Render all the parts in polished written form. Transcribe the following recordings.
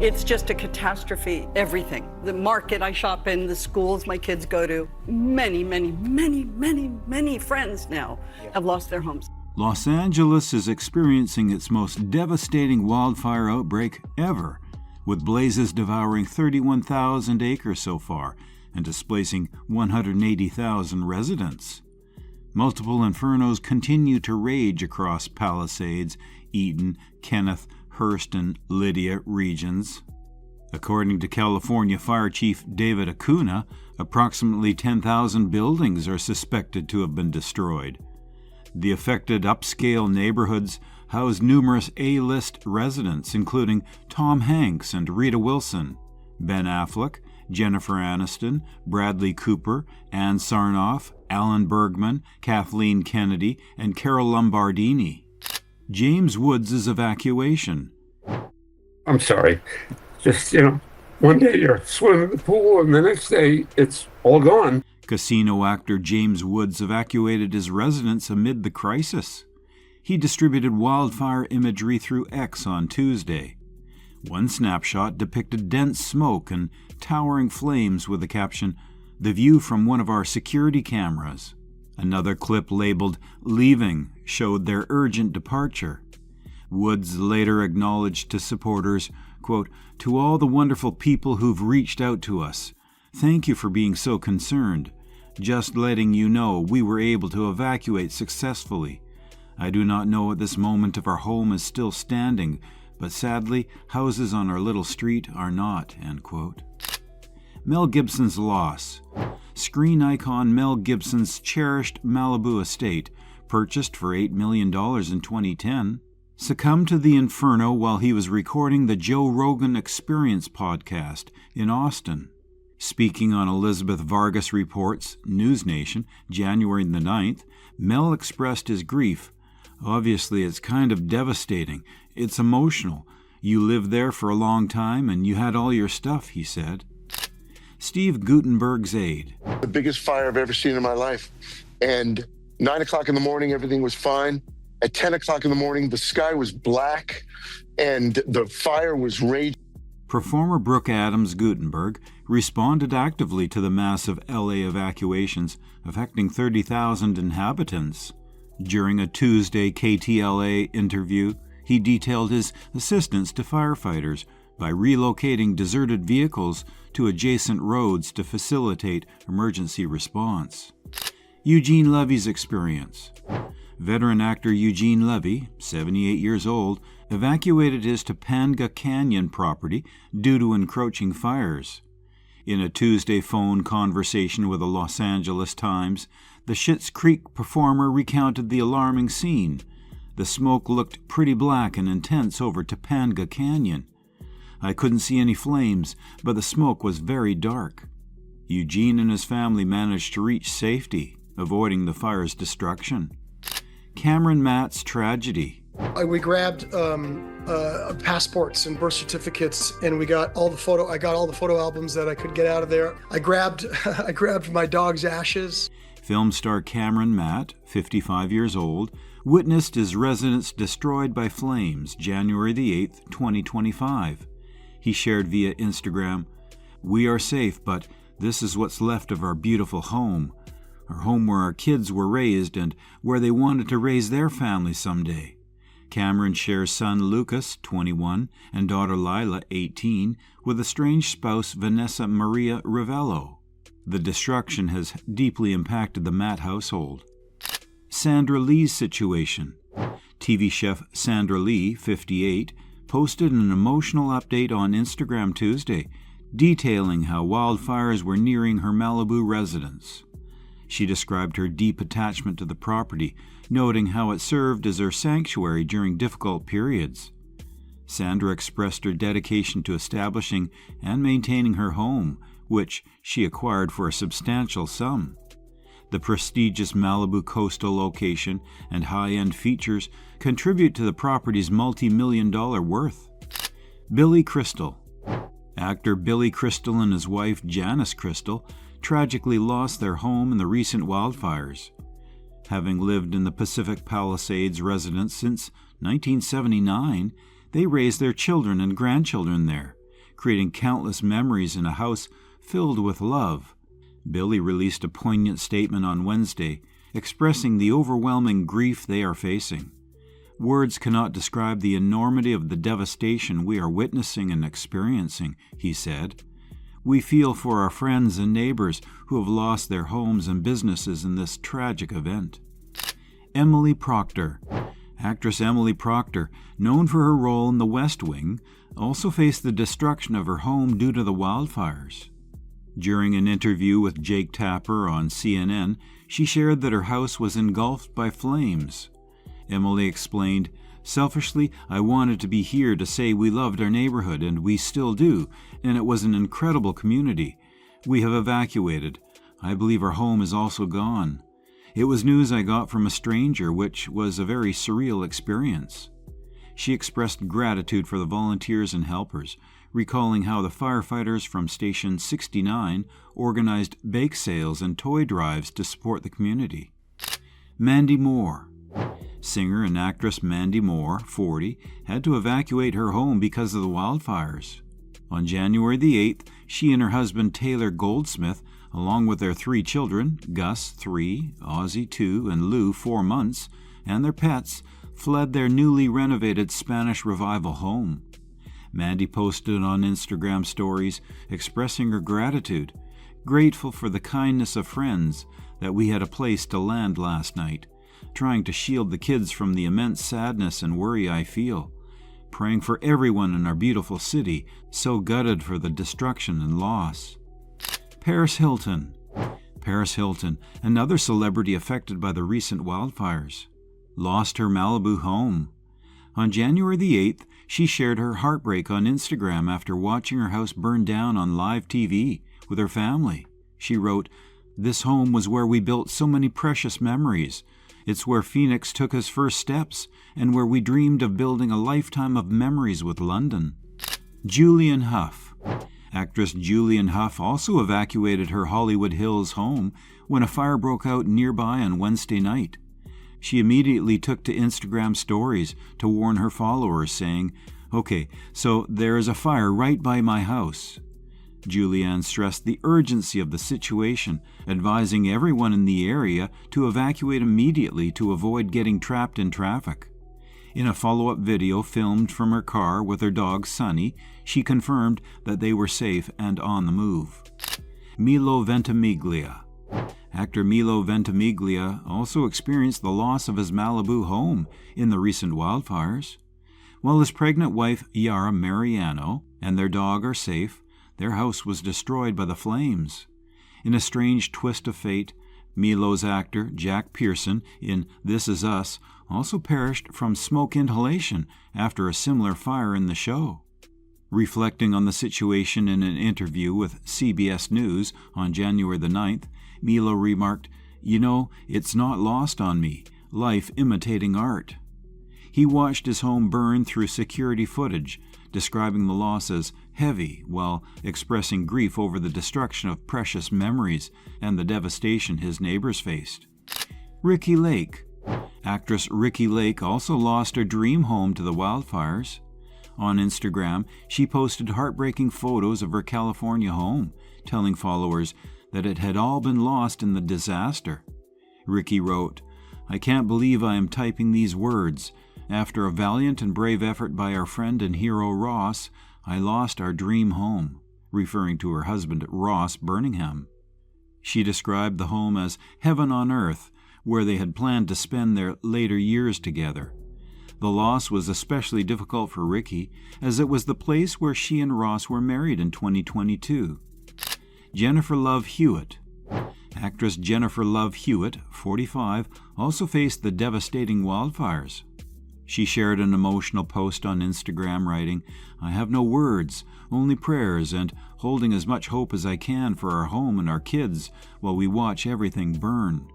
It's just a catastrophe, everything. The market I shop in, the schools my kids go to, many friends now have lost their homes. Los Angeles is experiencing its most devastating wildfire outbreak ever, with blazes devouring 31,000 acres so far and displacing 180,000 residents. Multiple infernos continue to rage across Palisades, Eaton, Kenneth, Hearst, and Lydia regions. According to California Fire Chief David Acuna, approximately 10,000 buildings are suspected to have been destroyed. The affected upscale neighborhoods house numerous A-list residents, including Tom Hanks and Rita Wilson, Ben Affleck, Jennifer Aniston, Bradley Cooper, Ann Sarnoff, Alan Bergman, Kathleen Kennedy, and Carol Lombardini. James Woods' evacuation. I'm sorry. Just, one day you're swimming in the pool and the next day it's all gone. Casino actor James Woods evacuated his residence amid the crisis. He distributed wildfire imagery through X on Tuesday. One snapshot depicted dense smoke and towering flames with the caption, "The view from one of our security cameras." Another clip labeled "Leaving" showed their urgent departure. Woods later acknowledged to supporters, quote, "To all the wonderful people who've reached out to us, thank you for being so concerned. Just letting you know we were able to evacuate successfully. I do not know at this moment if our home is still standing, but sadly, houses on our little street are not," end quote. Mel Gibson's loss. Screen icon Mel Gibson's cherished Malibu estate, purchased for $8 million in 2010, succumbed to the inferno while he was recording the Joe Rogan Experience podcast in Austin. Speaking on Elizabeth Vargas Report's News Nation, January the 9th, Mel expressed his grief. "Obviously, it's kind of devastating. It's emotional. You lived there for a long time and you had all your stuff," he said. Steve Gutenberg's aide. The biggest fire I've ever seen in my life. And 9 o'clock in the morning, everything was fine. At 10 o'clock in the morning, the sky was black and the fire was raging. Performer Brooke Adams Gutenberg responded actively to the massive LA evacuations affecting 30,000 inhabitants. During a Tuesday KTLA interview, he detailed his assistance to firefighters by relocating deserted vehicles to adjacent roads to facilitate emergency response. Eugene Levy's experience. Veteran actor Eugene Levy, 78 years old, evacuated his Topanga Canyon property due to encroaching fires. In a Tuesday phone conversation with the Los Angeles Times, the Schitt's Creek performer recounted the alarming scene. The smoke looked pretty black and intense over Topanga Canyon. I couldn't see any flames, but the smoke was very dark. Eugene and his family managed to reach safety, avoiding the fire's destruction. Cameron Matt's tragedy. We grabbed passports and birth certificates, and I got all the photo albums that I could get out of there. I grabbed my dog's ashes. Film star Cameron Matt, 55 years old, witnessed his residence destroyed by flames January the 8th, 2025. He shared via Instagram, "We are safe, but this is what's left of our beautiful home. Our home where our kids were raised and where they wanted to raise their family someday." Cameron shares son Lucas, 21, and daughter Lila, 18, with estranged spouse Vanessa Maria Rivello. The destruction has deeply impacted the Matt household. Sandra Lee's situation. TV chef Sandra Lee, 58, posted an emotional update on Instagram Tuesday, detailing how wildfires were nearing her Malibu residence. She described her deep attachment to the property, noting how it served as her sanctuary during difficult periods. Sandra expressed her dedication to establishing and maintaining her home, which she acquired for a substantial sum. The prestigious Malibu coastal location and high-end features contribute to the property's multi-million-dollar worth. Billy Crystal. Actor Billy Crystal and his wife Janice Crystal tragically lost their home in the recent wildfires. Having lived in the Pacific Palisades residence since 1979, they raised their children and grandchildren there, creating countless memories in a house filled with love. Billy released a poignant statement on Wednesday, expressing the overwhelming grief they are facing. Words cannot describe the enormity of the devastation we are witnessing and experiencing, he said. We feel for our friends and neighbors who have lost their homes and businesses in this tragic event. Emily Proctor. Actress Emily Proctor, known for her role in The West Wing, also faced the destruction of her home due to the wildfires. During an interview with Jake Tapper on CNN, she shared that her house was engulfed by flames. Emily explained, "Selfishly, I wanted to be here to say we loved our neighborhood, and we still do, and it was an incredible community. We have evacuated. I believe our home is also gone. It was news I got from a stranger, which was a very surreal experience." She expressed gratitude for the volunteers and helpers, recalling how the firefighters from Station 69 organized bake sales and toy drives to support the community. Mandy Moore. Singer and actress Mandy Moore, 40, had to evacuate her home because of the wildfires. On January the 8th, she and her husband Taylor Goldsmith, along with their 3 children, Gus, 3, Ozzy, 2, and Lou, 4 months, and their pets, fled their newly renovated Spanish Revival home. Mandy posted on Instagram stories expressing her gratitude, grateful for the kindness of friends, that we had a place to land last night, trying to shield the kids from the immense sadness and worry I feel, praying for everyone in our beautiful city, so gutted for the destruction and loss. Paris Hilton. Paris Hilton, another celebrity affected by the recent wildfires, lost her Malibu home. On January the 8th, she shared her heartbreak on Instagram after watching her house burn down on live TV with her family. She wrote, "This home was where we built so many precious memories. It's where Phoenix took his first steps and where we dreamed of building a lifetime of memories with London." Julianne Hough. Actress Julianne Hough also evacuated her Hollywood Hills home when a fire broke out nearby on Wednesday night. She immediately took to Instagram stories to warn her followers, saying, "Okay, so there is a fire right by my house." Julianne stressed the urgency of the situation, advising everyone in the area to evacuate immediately to avoid getting trapped in traffic. In a follow-up video filmed from her car with her dog Sunny, she confirmed that they were safe and on the move. Milo Ventimiglia. Actor Milo Ventimiglia also experienced the loss of his Malibu home in the recent wildfires. While his pregnant wife Yara Mariano and their dog are safe, their house was destroyed by the flames. In a strange twist of fate, Milo's actor Jack Pearson in This Is Us also perished from smoke inhalation after a similar fire in the show. Reflecting on the situation in an interview with CBS News on January the 9th, Milo remarked, "You know, it's not lost on me, life imitating art." He watched his home burn through security footage, describing the loss as heavy while expressing grief over the destruction of precious memories and the devastation his neighbors faced. Ricki Lake. Actress Ricki Lake also lost her dream home to the wildfires. On Instagram, she posted heartbreaking photos of her California home, telling followers that it had all been lost in the disaster. Ricki wrote, "I can't believe I am typing these words. After a valiant and brave effort by our friend and hero Ross, I lost our dream home," referring to her husband Ross Birmingham. She described the home as heaven on earth, where they had planned to spend their later years together. The loss was especially difficult for Ricki, as it was the place where she and Ross were married in 2022. Jennifer Love Hewitt. Actress Jennifer Love Hewitt, 45, also faced the devastating wildfires. She shared an emotional post on Instagram writing, "I have no words, only prayers and holding as much hope as I can for our home and our kids while we watch everything burn.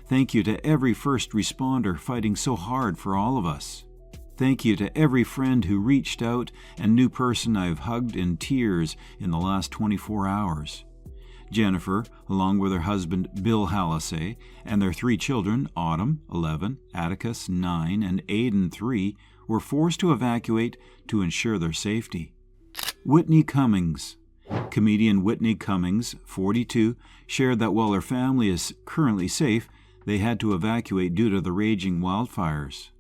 Thank you to every first responder fighting so hard for all of us. Thank you to every friend who reached out and new person I've hugged in tears in the last 24 hours. Jennifer, along with her husband Bill Hallisay, and their 3 children, Autumn, 11, Atticus, 9, and Aiden, 3, were forced to evacuate to ensure their safety." Whitney Cummings. Comedian Whitney Cummings, 42, shared that while her family is currently safe, they had to evacuate due to the raging wildfires.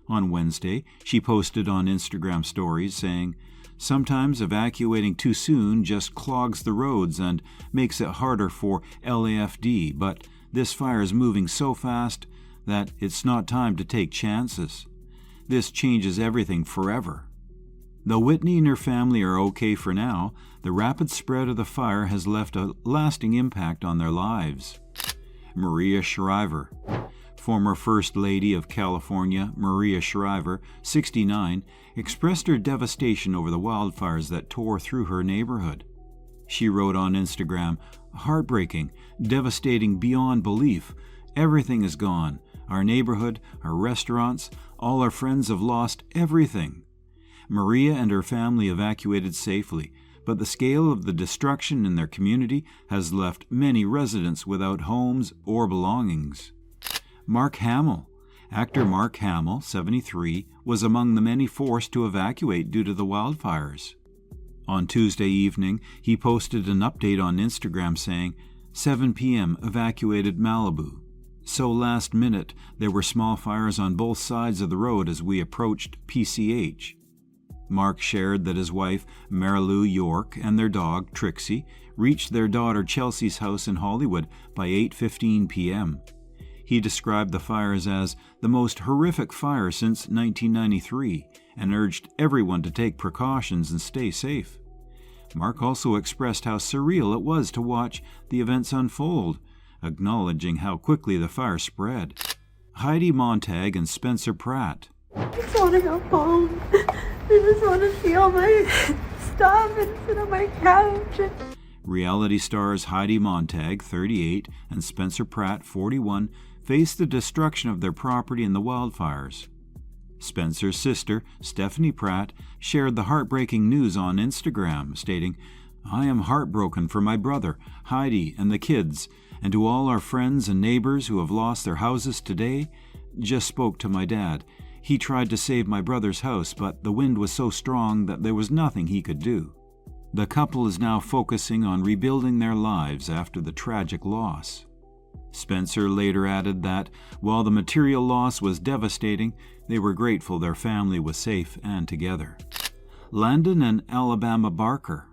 On Wednesday, she posted on Instagram stories saying, "Sometimes evacuating too soon just clogs the roads and makes it harder for LAFD, but this fire is moving so fast that it's not time to take chances. This changes everything forever." Though Whitney and her family are okay for now, the rapid spread of the fire has left a lasting impact on their lives. Maria Shriver. Former First Lady of California, Maria Shriver, 69, expressed her devastation over the wildfires that tore through her neighborhood. She wrote on Instagram, "Heartbreaking, devastating beyond belief. Everything is gone. Our neighborhood, our restaurants, all our friends have lost everything." Maria and her family evacuated safely, but the scale of the destruction in their community has left many residents without homes or belongings. Mark Hamill. Actor Mark Hamill, 73, was among the many forced to evacuate due to the wildfires. On Tuesday evening, he posted an update on Instagram saying, "7 p.m. evacuated Malibu. So last minute, there were small fires on both sides of the road as we approached PCH." Mark shared that his wife, Marilou York, and their dog, Trixie, reached their daughter Chelsea's house in Hollywood by 8:15 p.m. He described the fires as the most horrific fire since 1993 and urged everyone to take precautions and stay safe. Mark also expressed how surreal it was to watch the events unfold, acknowledging how quickly the fire spread. Heidi Montag and Spencer Pratt. I just want to go home. I just want to see all my stuff and sit on my couch. Reality stars Heidi Montag, 38, and Spencer Pratt, 41, faced the destruction of their property in the wildfires. Spencer's sister, Stephanie Pratt, shared the heartbreaking news on Instagram, stating, "I am heartbroken for my brother, Heidi, and the kids, and to all our friends and neighbors who have lost their houses today. Just spoke to my dad. He tried to save my brother's house, but the wind was so strong that there was nothing he could do." The couple is now focusing on rebuilding their lives after the tragic loss. Spencer later added that, while the material loss was devastating, they were grateful their family was safe and together. Landon and Alabama Barker.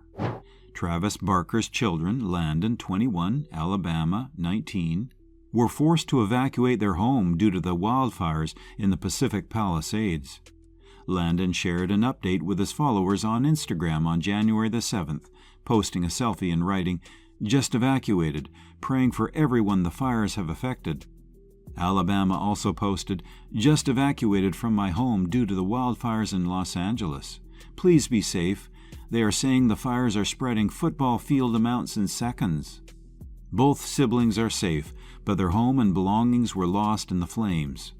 Travis Barker's children, Landon, 21, Alabama, 19, were forced to evacuate their home due to the wildfires in the Pacific Palisades. Landon shared an update with his followers on Instagram on January the 7th, posting a selfie and writing, "Just evacuated, praying for everyone the fires have affected." Alabama also posted, "Just evacuated from my home due to the wildfires in Los Angeles. Please be safe. They are saying the fires are spreading football field amounts in seconds." Both siblings are safe, but their home and belongings were lost in the flames.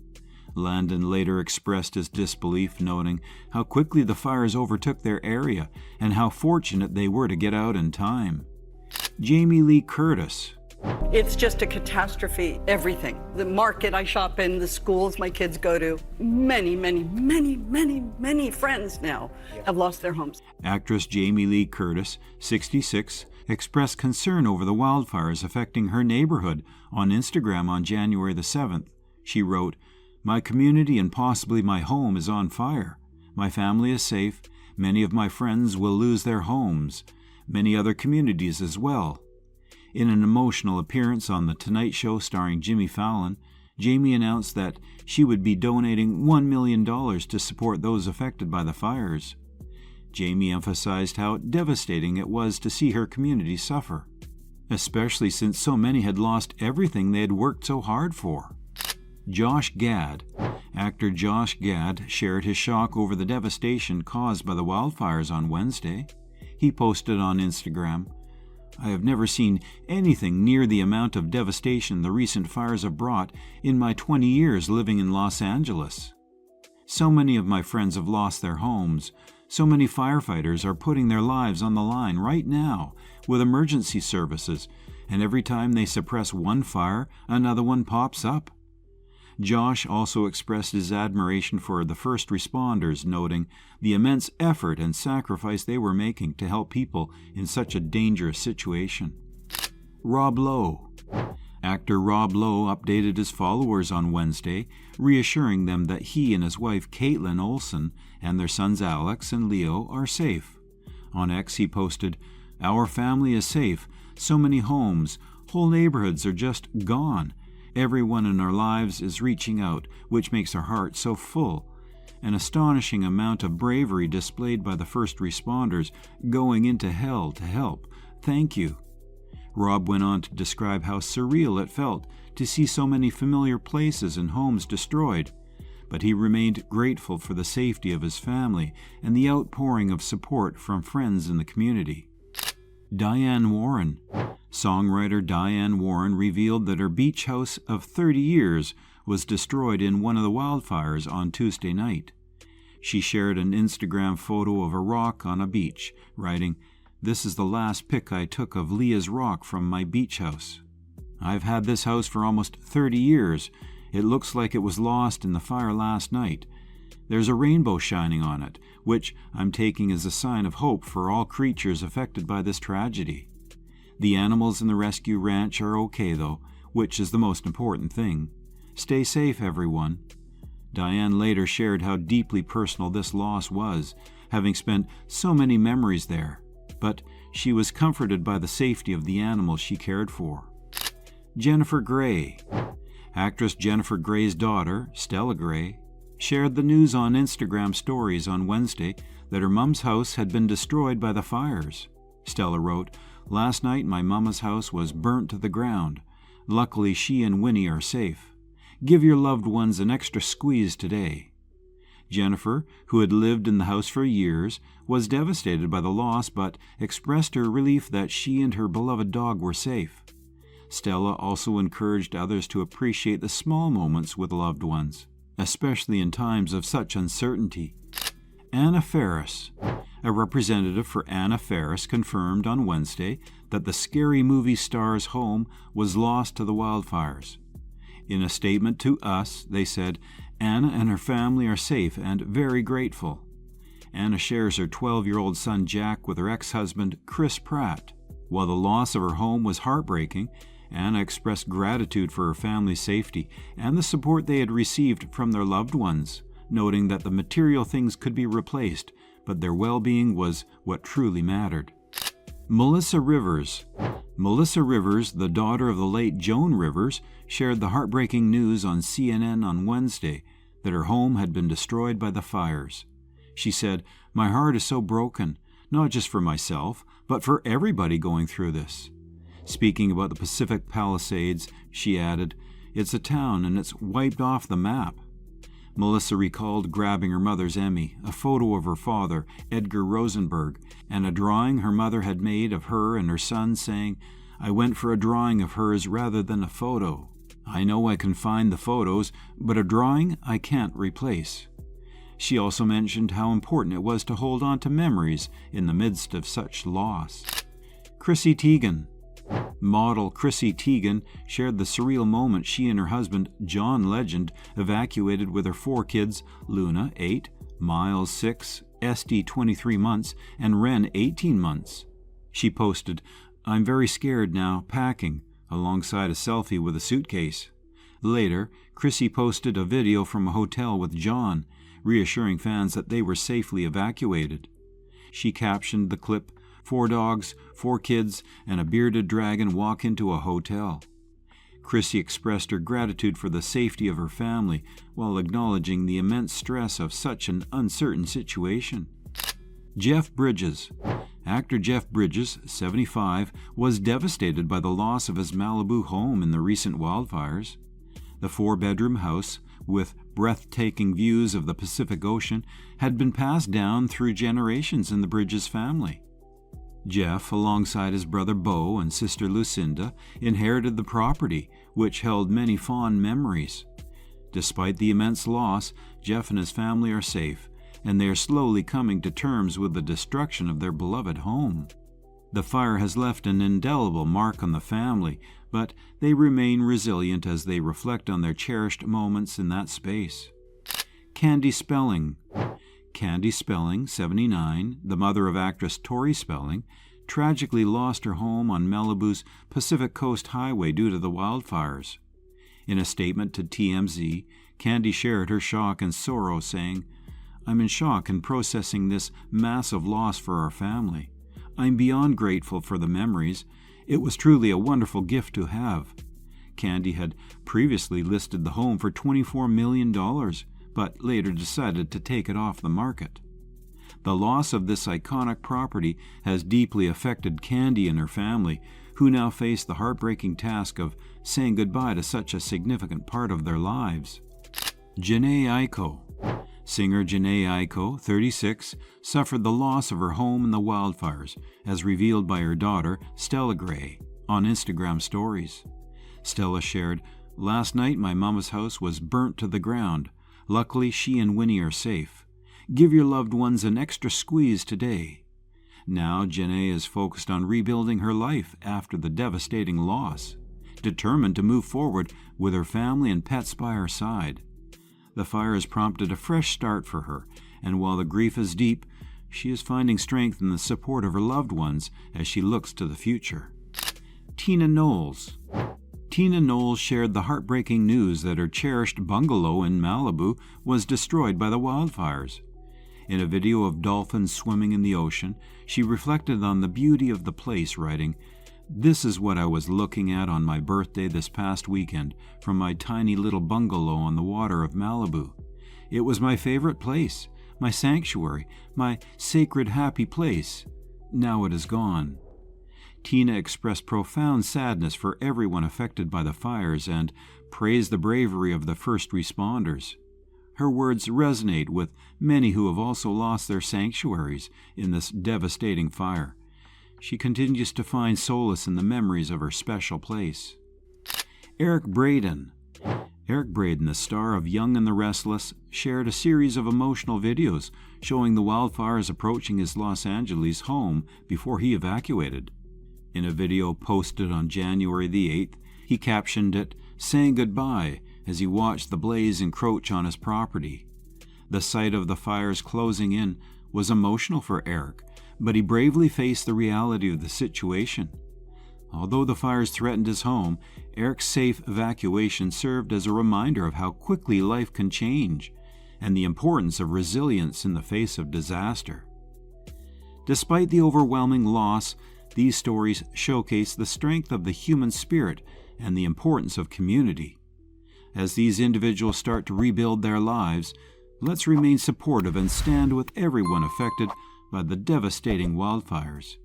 Landon later expressed his disbelief, noting how quickly the fires overtook their area and how fortunate they were to get out in time. Jamie Lee Curtis. It's just a catastrophe, everything. The market I shop in, the schools my kids go to, many friends now have lost their homes. Actress Jamie Lee Curtis, 66, expressed concern over the wildfires affecting her neighborhood on Instagram on January the 7th. She wrote, "My community and possibly my home is on fire. My family is safe. Many of my friends will lose their homes. Many other communities as well." In an emotional appearance on The Tonight Show starring Jimmy Fallon, Jamie announced that she would be donating $1 million to support those affected by the fires. Jamie emphasized how devastating it was to see her community suffer, especially since so many had lost everything they had worked so hard for. Josh Gad. Actor Josh Gad shared his shock over the devastation caused by the wildfires on Wednesday. He posted on Instagram, "I have never seen anything near the amount of devastation the recent fires have brought in my 20 years living in Los Angeles. So many of my friends have lost their homes. So many firefighters are putting their lives on the line right now with emergency services, and every time they suppress one fire, another one pops up. Josh also expressed his admiration for the first responders, noting the immense effort and sacrifice they were making to help people in such a dangerous situation. Rob Lowe. Actor Rob Lowe updated his followers on Wednesday, reassuring them that he and his wife Caitlin Olsen and their sons Alex and Leo are safe. On X he posted, "Our family is safe. So many homes, whole neighborhoods are just gone. Everyone in our lives is reaching out, which makes our heart so full. An astonishing amount of bravery displayed by the first responders going into hell to help. Thank you." Rob went on to describe how surreal it felt to see so many familiar places and homes destroyed, but he remained grateful for the safety of his family and the outpouring of support from friends in the community. Diane Warren. Songwriter Diane Warren revealed that her beach house of 30 years was destroyed in one of the wildfires on Tuesday night. She shared an Instagram photo of a rock on a beach, writing, "This is the last pic I took of Leah's rock from my beach house. I've had this house for almost 30 years. It looks like it was lost in the fire last night. There's a rainbow shining on it, which I'm taking as a sign of hope for all creatures affected by this tragedy. The animals in the rescue ranch are okay, though, which is the most important thing. Stay safe, everyone." Diane later shared how deeply personal this loss was, having spent so many memories there, but she was comforted by the safety of the animals she cared for. Jennifer Grey. Actress Jennifer Grey's daughter, Stella Grey, shared the news on Instagram stories on Wednesday that her mom's house had been destroyed by the fires. Stella wrote, "Last night my mama's house was burnt to the ground. Luckily she and Winnie are safe. Give your loved ones an extra squeeze today." Jennifer, who had lived in the house for years, was devastated by the loss but expressed her relief that she and her beloved dog were safe. Stella also encouraged others to appreciate the small moments with loved ones, especially in times of such uncertainty. Anna Faris. A representative for Anna Faris confirmed on Wednesday that the Scary Movie star's home was lost to the wildfires. In a statement to Us, they said, "Anna and her family are safe and very grateful." Anna shares her 12-year-old son Jack with her ex-husband Chris Pratt. While the loss of her home was heartbreaking, Anna expressed gratitude for her family's safety and the support they had received from their loved ones, noting that the material things could be replaced, but their well-being was what truly mattered. Melissa Rivers. Melissa Rivers, the daughter of the late Joan Rivers, shared the heartbreaking news on CNN on Wednesday that her home had been destroyed by the fires. She said, "My heart is so broken, not just for myself, but for everybody going through this." Speaking about the Pacific Palisades, she added, "It's a town and it's wiped off the map." Melissa recalled grabbing her mother's Emmy, a photo of her father, Edgar Rosenberg, and a drawing her mother had made of her and her son, saying, "I went for a drawing of hers rather than a photo. I know I can find the photos, but a drawing I can't replace." She also mentioned how important it was to hold on to memories in the midst of such loss. Chrissy Teigen. Model Chrissy Teigen shared the surreal moment she and her husband, John Legend, evacuated with her 4 kids, Luna, 8, Miles, 6, Esty, 23 months, and Ren, 18 months. She posted, "I'm very scared now, packing," alongside a selfie with a suitcase. Later, Chrissy posted a video from a hotel with John, reassuring fans that they were safely evacuated. She captioned the clip, "4 dogs, 4 kids, and a bearded dragon walk into a hotel." Chrissy expressed her gratitude for the safety of her family while acknowledging the immense stress of such an uncertain situation. Jeff Bridges. Actor Jeff Bridges, 75, was devastated by the loss of his Malibu home in the recent wildfires. The 4-bedroom house, with breathtaking views of the Pacific Ocean, had been passed down through generations in the Bridges family. Jeff, alongside his brother Beau and sister Lucinda, inherited the property, which held many fond memories. Despite the immense loss, Jeff and his family are safe, and they are slowly coming to terms with the destruction of their beloved home. The fire has left an indelible mark on the family, but they remain resilient as they reflect on their cherished moments in that space. Candy Spelling. Candy Spelling, 79, the mother of actress Tori Spelling, tragically lost her home on Malibu's Pacific Coast Highway due to the wildfires. In a statement to TMZ, Candy shared her shock and sorrow, saying, "I'm in shock and processing this massive loss for our family. I'm beyond grateful for the memories. It was truly a wonderful gift to have." Candy had previously listed the home for $24 million, but later decided to take it off the market. The loss of this iconic property has deeply affected Candy and her family, who now face the heartbreaking task of saying goodbye to such a significant part of their lives. Janae Aiko. Singer Janae Aiko, 36, suffered the loss of her home in the wildfires, as revealed by her daughter, Stella Gray, on Instagram stories. Stella shared, "Last night my mama's house was burnt to the ground. Luckily, she and Winnie are safe. Give your loved ones an extra squeeze today." Now, Janae is focused on rebuilding her life after the devastating loss, determined to move forward with her family and pets by her side. The fire has prompted a fresh start for her, and while the grief is deep, she is finding strength in the support of her loved ones as she looks to the future. Tina Knowles. Tina Knowles shared the heartbreaking news that her cherished bungalow in Malibu was destroyed by the wildfires. In a video of dolphins swimming in the ocean, she reflected on the beauty of the place, writing, "This is what I was looking at on my birthday this past weekend from my tiny little bungalow on the water of Malibu. It was my favorite place, my sanctuary, my sacred happy place. Now it is gone." Tina expressed profound sadness for everyone affected by the fires and praised the bravery of the first responders. Her words resonate with many who have also lost their sanctuaries in this devastating fire. She continues to find solace in the memories of her special place. Eric Braeden. Eric Braeden, the star of Young and the Restless, shared a series of emotional videos showing the wildfires approaching his Los Angeles home before he evacuated. In a video posted on January the 8th, he captioned it, "Saying goodbye," as he watched the blaze encroach on his property. The sight of the fires closing in was emotional for Eric, but he bravely faced the reality of the situation. Although the fires threatened his home, Eric's safe evacuation served as a reminder of how quickly life can change and the importance of resilience in the face of disaster. Despite the overwhelming loss, these stories showcase the strength of the human spirit and the importance of community. As these individuals start to rebuild their lives, let's remain supportive and stand with everyone affected by the devastating wildfires.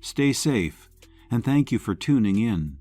Stay safe, and thank you for tuning in.